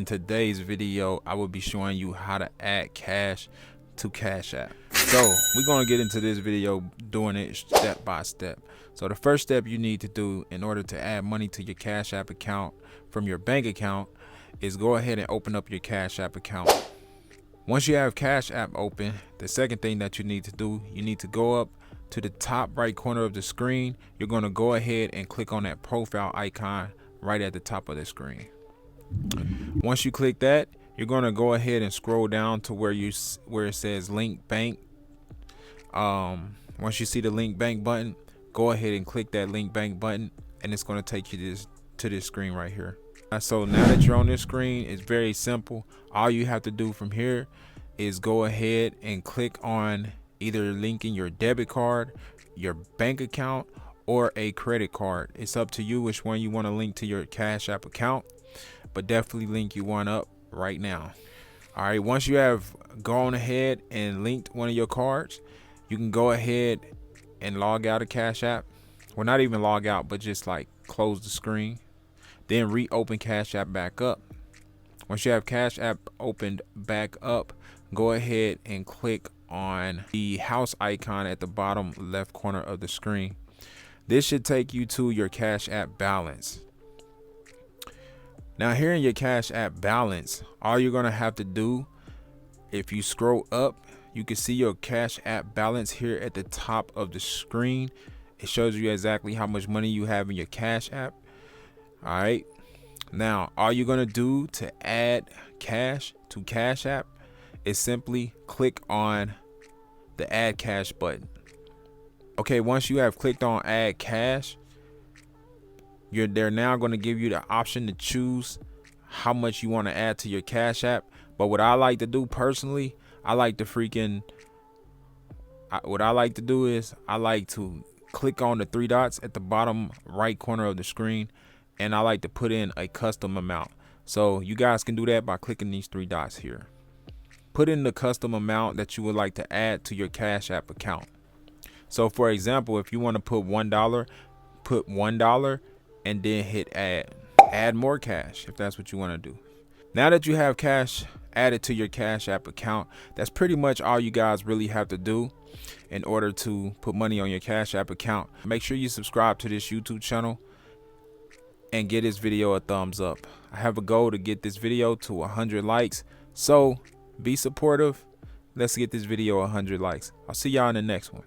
In today's video, I will be showing you how to add cash to Cash App. So we're going to get into this video doing it step by step. So the first step you need to do in order to add money to your Cash App account from your bank account is go ahead and open up your Cash App account. Once you have Cash App open, the second thing that you need to do, you need to go up to the top right corner of the screen. You're going to go ahead and click on that profile icon right at the top of the screen. Once you click that, you're going to go ahead and scroll down to where it says link bank. Once you see the link bank button, go ahead and click that link bank button, and it's going to take you to this screen right here. So now that you're on this screen, it's very simple. All you have to do from here is go ahead and click on either linking your debit card, your bank account, or a credit card. It's up to you which one you want to link to your Cash App account, but definitely link you one up right now. All right, once you have gone ahead and linked one of your cards, you can go ahead and log out of Cash App. Well, not even log out, but just like close the screen, then reopen Cash App back up. Once you have Cash App opened back up, go ahead and click on the house icon at the bottom left corner of the screen. This should take you to your Cash App balance. Now here in your Cash App balance, all you're gonna have to do, if you scroll up, you can see your Cash App balance here at the top of the screen. It shows you exactly how much money you have in your Cash App. All right, now all you're gonna do to add cash to Cash App is simply click on the add cash button. Okay, once you have clicked on add cash, they're now going to give you the option to choose how much you want to add to your Cash App. But what I like to do personally, I like to click on the three dots at the bottom right corner of the screen, and I like to put in a custom amount. So you guys can do that by clicking these three dots here. Put in the custom amount that you would like to add to your Cash App account. So for example, if you want to put $1, put $1 and then hit add more cash if that's what you want to do. Now that you have cash added to your Cash App account, that's pretty much all you guys really have to do in order to put money on your Cash App account. Make sure you subscribe to this YouTube channel and give this video a thumbs up. I have a goal to get this video to 100 likes, so be supportive. Let's get this video 100 likes. I'll see y'all in the next one.